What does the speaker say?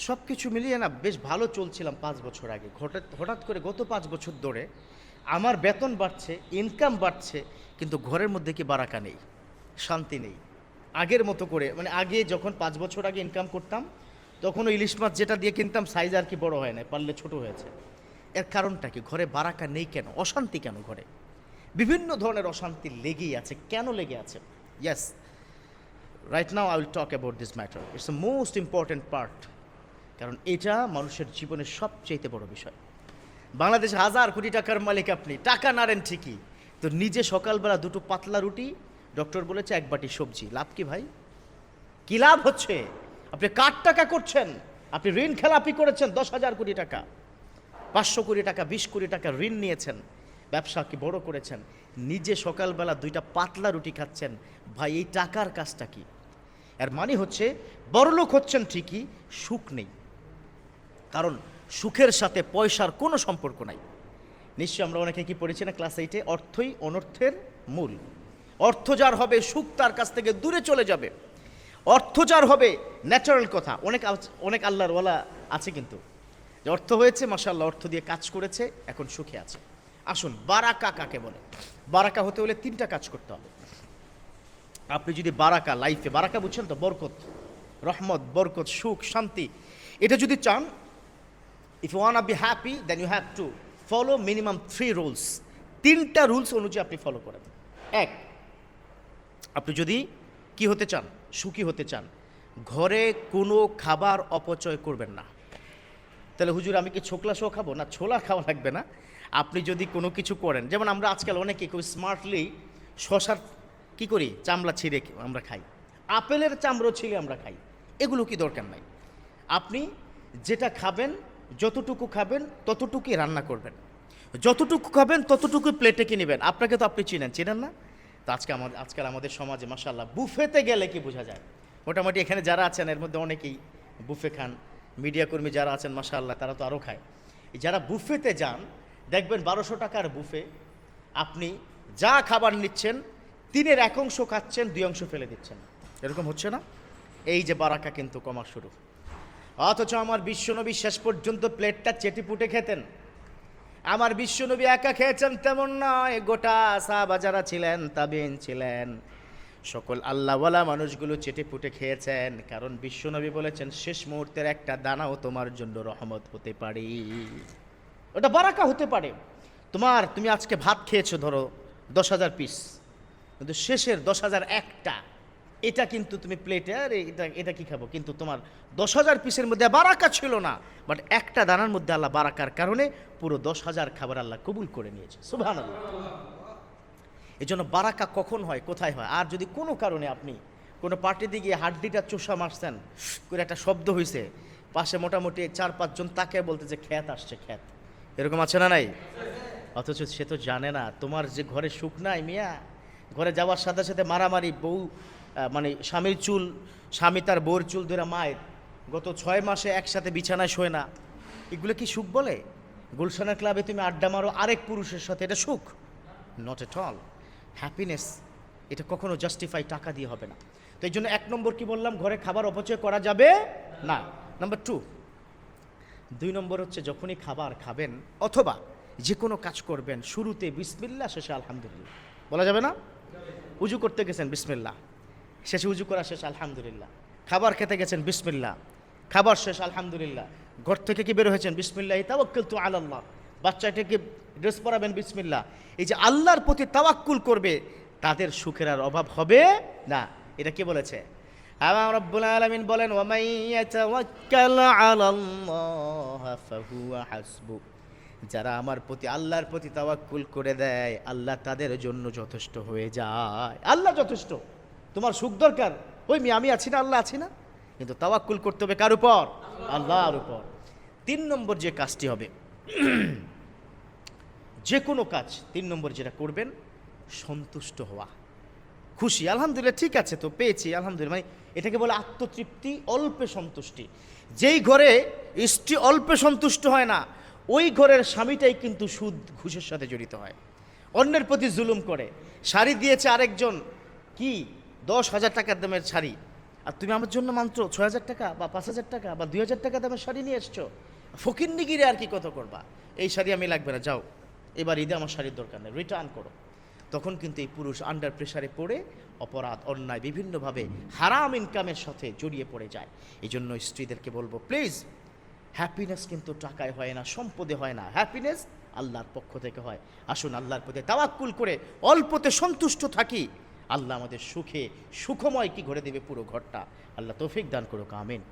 সব কিছু মিলিয়ে না বেশ ভালো চলছিলাম 5 বছর আগে। হঠাৎ করে গত 5 বছর ধরে আমার বেতন বাড়ছে, ইনকাম বাড়ছে, কিন্তু ঘরের মধ্যে কি বারাকা নেই, শান্তি নেই। আগের মতো করে মানে আগে যখন 5 বছর আগে ইনকাম করতাম তখন ওই ইলিশ মাছ যেটা দিয়ে কিনতাম সাইজ আর কি বড় হয় না, পারলে ছোট হয়েছে। এর কারণটা কি? ঘরে বারাকা নেই কেন? অশান্তি কেন? ঘরে বিভিন্ন ধরনের অশান্তি লেগেই আছে। কেন লেগে আছে? Yes, right now I will talk about this matter. It's the most important part, কারণ এটা মানুষের জীবনের সবচেয়ে বড় বিষয়। বাংলাদেশে 1000 কোটি টাকার মালিক আপনি, টাকা নাড়েন ঠিকই, তো নিজে সকালবেলা 2টো পাতলা রুটি, ডক্টর বলেছে 1 বাটি সবজি, লাভ কি ভাই? কি লাভ হচ্ছে? আপনি কার টাকা করছেন? আপনি ঋণ খেলাপি করেছেন 10,000 কোটি টাকা, 500 কোটি টাকা, 20 কোটি টাকা ঋণ নিয়েছেন, ব্যবসা কি বড় করেছেন, নিজে সকালবেলা 2টা পাতলা রুটি খাচ্ছেন। ভাই এই টাকার কাজটা কি? এর মানে হচ্ছে বড়লোক হচ্ছেন ঠিকই, সুখ নেই। কারণ সুখের সাথে পয়সার কোনো সম্পর্ক নাই। নিশ্চয়ই আমরা অনেকে কি পড়েছি না ক্লাস 8-এ, অর্থই অনর্থের মূল। অর্থ যার হবে সুখ তার কাছ থেকে দূরে চলে যাবে। অর্থ যার হবে, ন্যাচারাল কথা, অনেক আল্লাহর ওয়ালা আছে কিন্তু যে অর্থ হয়েছে মাশাআল্লাহ, অর্থ দিয়ে কাজ করেছে, এখন সুখে আছে। আসুন, বারাকা কাকে বলে? বারাকা হতে হলে 3টা কাজ করতে হবে। আপনি যদি বারাকা লাইফে, বারাকা বুঝছেন তো, বরকত, রহমত, বরকত, সুখ, শান্তি, এটা যদি চান, if you want be happy then you have to follow minimum 3 rules. 3টা রুলস অনুযায়ী আপনি ফলো করেন। 1, আপনি যদি কি হতে চান, সুখী হতে চান, ঘরে কোনো খাবার অপচয় করবেন না। তাহলে হুজুর আমি কি ছোকলা শো খাবো? না, ছোলা খাওয়া লাগবে না। আপনি যদি কোনো কিছু করেন, যেমন আমরা আজকাল অনেকে খুব স্মার্টলি শশার কি করি, চামড়া ছিঁড়ে আমরা খাই, আপেলের চামড়া ছিঁড়ে আমরা খাই, এগুলো কি দরকার নাই। আপনি যেটা খাবেন, যতটুকু খাবেন ততটুকুই রান্না করবেন, যতটুকু খাবেন ততটুকুই প্লেটে কি নেবেন। আপনাকে তো আপনি চিনেন না? তো আজকাল আমাদের সমাজে মাশাআল্লাহ বুফেতে গেলে কি বোঝা যায়, মোটামুটি এখানে যারা আছেন এর মধ্যে অনেকেই বুফে খান, মিডিয়া কর্মী যারা আছেন মাশাআল্লাহ তারা তো আরও খায়। যারা বুফেতে যান দেখবেন 1200 টাকার বুফে, আপনি যা খাবার নিচ্ছেন 3-এর 1 অংশ খাচ্ছেন, 2 অংশ ফেলে দিচ্ছেন। এরকম হচ্ছে না? এই যে বারাকা কিন্তু কমা শুরু। অথচ আমার বিশ্বনবী শেষ পর্যন্ত প্লেটটা চেটিপুটে খেতেন। আমার বিশ্বনবী একা খেয়েছেন তেমন নয়, গোটা সাহাবা যারা ছিলেন, তাবিঈন ছিলেন, সকল আল্লাহওয়ালা মানুষগুলো চেটেপুটে খেয়েছেন। কারণ বিশ্বনবী বলেছেন শেষ মুহূর্তের একটা দানাও তোমার জন্য রহমত হতে পারে, ওটা বারাকা হতে পারে। তুমি আজকে ভাত খেয়েছো ধরো 10,000 পিস, কিন্তু শেষের 10,001টা এটা কিন্তু তুমি প্লেটে আর এটা কি খাবো, কিন্তু তোমার 10,000 পিসের মধ্যে বারাকা ছিল না, বাট একটা দানার মধ্যে আল্লাহ বারাকার কারণে পুরো 10,000 খাবার আল্লাহ কবুল করে নিয়েছে। সুবহানাল্লাহ। এই জন্য বারাকা কখন হয়, কোথায় হয়? আর যদি কোনো কারণে আপনি কোনো পার্টিতে গিয়ে হাড্ডিটা চোষা মারছেন করে একটা শব্দ হয়েছে, পাশে মোটামুটি 4-5 জন তাকে বলতে যে খ্যাত আসছে, খ্যাত, এরকম আছে না নাই? অথচ সে তো জানে না তোমার যে ঘরে সুখ নাই মিয়া। ঘরে যাওয়ার সাথে সাথে মারামারি, বউ মানে স্বামীর চুল, স্বামী তার বউর চুল ধরে মায়ের, গত 6 মাসে একসাথে বিছানায় শোয় না, এগুলো কি সুখ বলে? গুলশানের ক্লাবে তুমি আড্ডা মারো আরেক পুরুষের সাথে, এটা সুখ? Not at all. হ্যাপিনেস এটা কখনো জাস্টিফাই টাকা দিয়ে হবে না। তো এই জন্য 1 নম্বর কি বললাম, ঘরে খাবার অপচয় করা যাবে না। নাম্বার 2 নম্বর হচ্ছে যখনই খাবার খাবেন অথবা যে কোনো কাজ করবেন, শুরুতে বিসমিল্লাহ, শেষে আলহামদুলিল্লাহ বলা যাবে না? উজু করতে গেছেন বিসমিল্লাহ, শেষে উজু করা শেষ আলহামদুলিল্লাহ। খাবার খেতে গেছেন বিসমিল্লাহ, খাবার শেষ আলহামদুলিল্লাহ। ঘর থেকে কি বের হয়েছেন বিসমিল্লাহ তাওয়াক্কালতু আলাল্লাহ, বাচ্চাটাকে ড্রেস পরাবেন বিসমিল্লাহ। এই যে আল্লাহর প্রতি তাওয়াক্কুল করবে তাদের সুখের আর অভাব হবে না। এটা কে বলেছে? আমার রব্বুল আলামিন বলেন ওয়ামান ইয়াতাওয়াক্কাল আলাল্লাহ ফাহুয়া হাসবু, যারা আমার প্রতি, আল্লাহর প্রতি তাওয়াক্কুল করে দেয় আল্লাহ তাদের জন্য যথেষ্ট হয়ে যায়। আল্লাহ যথেষ্ট। তোমার সুখ দরকার, ওই আমি আছি না, আল্লাহ আছি না, কিন্তু তাওয়াক্কুল করতে হবে কার উপর? আল্লাহর উপর। 3 নম্বর যে কাজটি হবে, যে কোনো কাজ 3 নম্বর যেটা করবেন, সন্তুষ্ট হওয়া, খুশি, আলহামদুলিল্লাহ ঠিক আছে তো পেয়েছি আলহামদুলিল্লাহ, মানে এটাকে বলে আত্মতৃপ্তি, অল্পে সন্তুষ্টি। যেই ঘরে স্ত্রী অল্পে সন্তুষ্ট হয় না, ওই ঘরের স্বামীটাই কিন্তু সুদ ঘুষের সাথে জড়িত হয়, অন্যের প্রতি জুলুম করে। শাড়ি দিয়েছে আরেকজন, কি 10,000 টাকার দামের শাড়ি, আর তুমি আমার জন্য মাত্র 6,000 টাকা বা 5,000 টাকা বা 2,000 টাকা দামের শাড়ি নিয়ে এসছো, ফকিন্নিগিরি আর কি কত করবা, এই শাড়ি আমি লাগবে না, যাও এবার ঈদে আমার শাড়ির দরকার নেই, রিটার্ন করো। তখন কিন্তু এই পুরুষ আন্ডার প্রেশারে পড়ে অপরাধ অন্যায় বিভিন্নভাবে হারাম ইনকামের সাথে জড়িয়ে পড়ে যায়। এই জন্য স্ত্রীদেরকে বলবো, প্লিজ, হ্যাপিনেস কিন্তু টাকায় হয় না, সম্পদে হয় না, হ্যাপিনেস আল্লাহর পক্ষ থেকে হয়। আসুন আল্লাহর প্রতি তাওয়াক্কুল করে অল্পতে সন্তুষ্ট থাকি, আল্লাহ আমাদের সুখে সুখময় কি ঘরে দেবে পুরো ঘরটা। আল্লাহ তৌফিক দান করুক, আমিন।